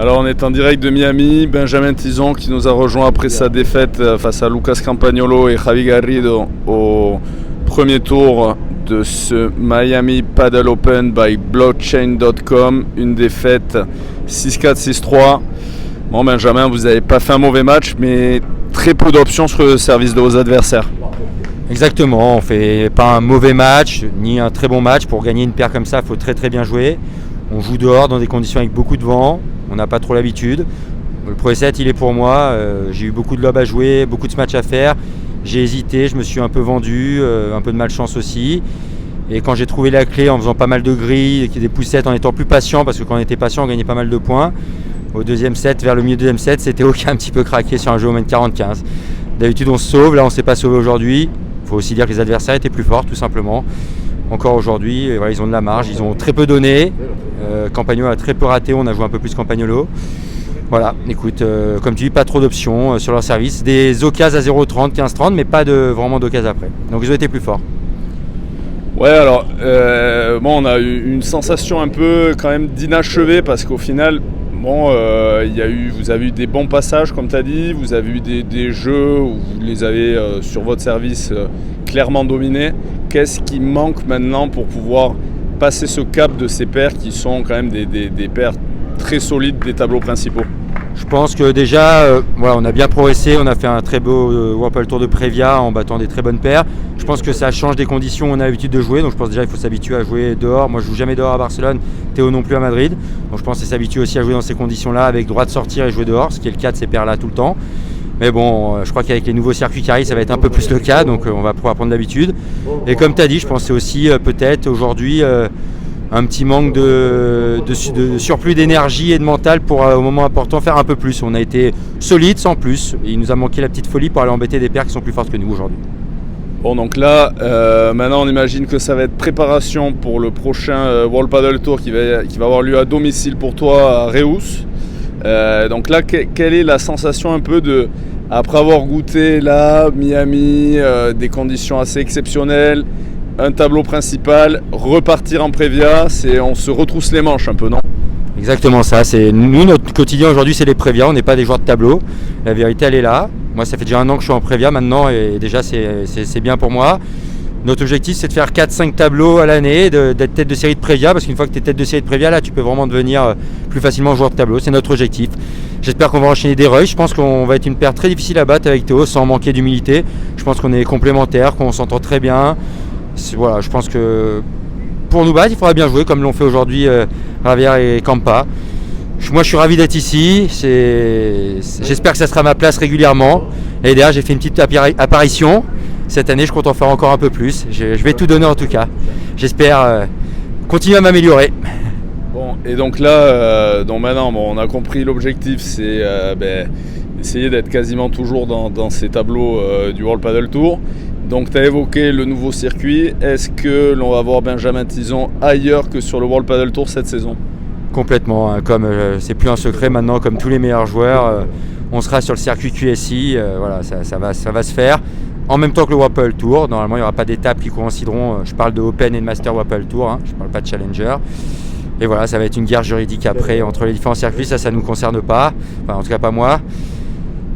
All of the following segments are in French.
Alors on est en direct de Miami, Benjamin Tison qui nous a rejoint après sa défaite face à Lucas Campagnolo et Javi Garrido au premier tour de ce Miami Paddle Open by Blockchain.com, une défaite 6-4, 6-3. Bon Benjamin, vous n'avez pas fait un mauvais match, mais très peu d'options sur le service de vos adversaires. Exactement, on ne fait pas un mauvais match, ni un très bon match. Pour gagner une paire comme ça, il faut très très bien jouer. On joue dehors dans des conditions avec beaucoup de vent, on n'a pas trop l'habitude. Le premier set, il est pour moi, j'ai eu beaucoup de lobes à jouer, beaucoup de matchs à faire. J'ai hésité, je me suis un peu vendu, un peu de malchance aussi. Et quand j'ai trouvé la clé en faisant pas mal de grilles, des poussettes, en étant plus patient, parce que quand on était patient, on gagnait pas mal de points. Au deuxième set, vers le milieu du deuxième set, c'était OK un petit peu craqué sur un jeu au mètre 40-15. D'habitude, on se sauve, là on ne s'est pas sauvé aujourd'hui. Il faut aussi dire que les adversaires étaient plus forts, tout simplement. Encore aujourd'hui, voilà, ils ont de la marge, ils ont très peu donné. Campagnolo a très peu raté, on a joué un peu plus Campagnolo. Voilà, écoute, comme tu dis, pas trop d'options sur leur service. Des occasions à 0,30, 15-30, mais pas vraiment d'occasions après. Donc ils ont été plus forts. Ouais, alors, on a eu une sensation un peu quand même d'inachevé parce qu'au final, vous avez eu des bons passages, comme tu as dit, vous avez eu des jeux où vous les avez sur votre service clairement dominés. Qu'est-ce qui manque maintenant pour pouvoir passer ce cap de ces paires qui sont quand même des paires très solides des tableaux principaux? Je pense que déjà, on a bien progressé, on a fait un très beau Whirlpool Tour de Previa en battant des très bonnes paires. Je pense que ça change des conditions où on a l'habitude de jouer, donc je pense déjà qu'il faut s'habituer à jouer dehors. Moi je joue jamais dehors à Barcelone, Théo non plus à Madrid, donc je pense qu'il s'habitue aussi à jouer dans ces conditions-là avec droit de sortir et jouer dehors, ce qui est le cas de ces paires-là tout le temps. Mais bon, je crois qu'avec les nouveaux circuits qui arrivent, ça va être un peu plus le cas, donc on va pouvoir prendre l'habitude. Et comme tu as dit, je pense que c'est aussi peut-être aujourd'hui un petit manque de surplus d'énergie et de mental pour au moment important faire un peu plus. On a été solide sans plus, et il nous a manqué la petite folie pour aller embêter des paires qui sont plus fortes que nous aujourd'hui. Bon, donc là, maintenant on imagine que ça va être préparation pour le prochain World Paddle Tour qui va avoir lieu à domicile pour toi à Reus. Donc là, quelle est la sensation un peu après avoir goûté là, Miami, des conditions assez exceptionnelles, un tableau principal, repartir en Previa, on se retrousse les manches un peu, non? Exactement ça, nous notre quotidien aujourd'hui c'est les Previa, on n'est pas des joueurs de tableau, la vérité elle est là. Moi ça fait déjà 1 an que je suis en Previa maintenant et déjà c'est bien pour moi. Notre objectif c'est de faire 4-5 tableaux à l'année, d'être tête de série de Previa, parce qu'une fois que tu es tête de série de Previa, là tu peux vraiment devenir plus facilement joueur de tableau, c'est notre objectif. J'espère qu'on va enchaîner des rushs, je pense qu'on va être une paire très difficile à battre avec Théo sans manquer d'humilité. Je pense qu'on est complémentaires, qu'on s'entend très bien. Voilà, je pense que pour nous battre, il faudra bien jouer comme l'ont fait aujourd'hui Javier et Campa. Moi je suis ravi d'être ici, j'espère que ça sera ma place régulièrement. L'année dernière j'ai fait une petite apparition. Cette année, je compte en faire encore un peu plus. Je vais tout donner en tout cas. J'espère continuer à m'améliorer. Bon, et donc là, maintenant, on a compris l'objectif, c'est essayer d'être quasiment toujours dans ces tableaux du World Paddle Tour. Donc, tu as évoqué le nouveau circuit. Est-ce que l'on va voir Benjamin Tison ailleurs que sur le World Paddle Tour cette saison? Complètement. Comme c'est plus un secret maintenant, comme tous les meilleurs joueurs, on sera sur le circuit QSI. Voilà, ça va se faire. En même temps que le Whirlpool Tour, normalement il n'y aura pas d'étapes qui coïncideront, je parle de Open et de Master Whirlpool Tour, je ne parle pas de Challenger. Et voilà, ça va être une guerre juridique après entre les différents circuits, ça ne nous concerne pas, enfin en tout cas pas moi.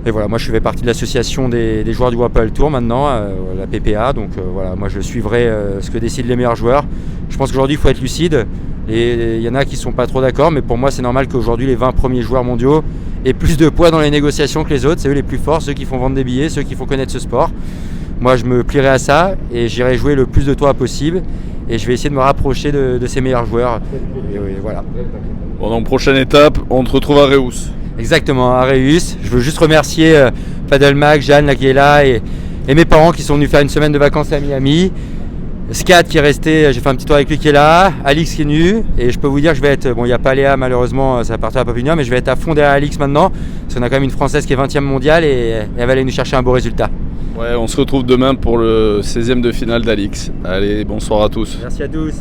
Et voilà, moi je fais partie de l'association des joueurs du Whirlpool Tour maintenant, la PPA, donc voilà, moi je suivrai ce que décident les meilleurs joueurs. Je pense qu'aujourd'hui il faut être lucide, et il y en a qui ne sont pas trop d'accord, mais pour moi c'est normal qu'aujourd'hui les 20 premiers joueurs mondiaux aient plus de poids dans les négociations que les autres, c'est eux les plus forts, ceux qui font vendre des billets, ceux qui font connaître ce sport. Moi je me plierai à ça et j'irai jouer le plus de toits possible et je vais essayer de me rapprocher de ces meilleurs joueurs. Et voilà. Bon, donc prochaine étape, on te retrouve à Reus. Exactement, à Reus. Je veux juste remercier Paddlemac, Jeanne là, qui est là et mes parents qui sont venus faire une semaine de vacances à Miami. Scat qui est resté, j'ai fait un petit tour avec lui qui est là, Alix qui est venu, et je peux vous dire que je vais être, bon il n'y a pas Léa malheureusement, ça partira à Papillon, mais je vais être à fond derrière Alix maintenant, parce qu'on a quand même une Française qui est 20e mondiale et elle va aller nous chercher un beau résultat. Ouais, on se retrouve demain pour le 16e de finale d'Alix. Allez, bonsoir à tous. Merci à tous.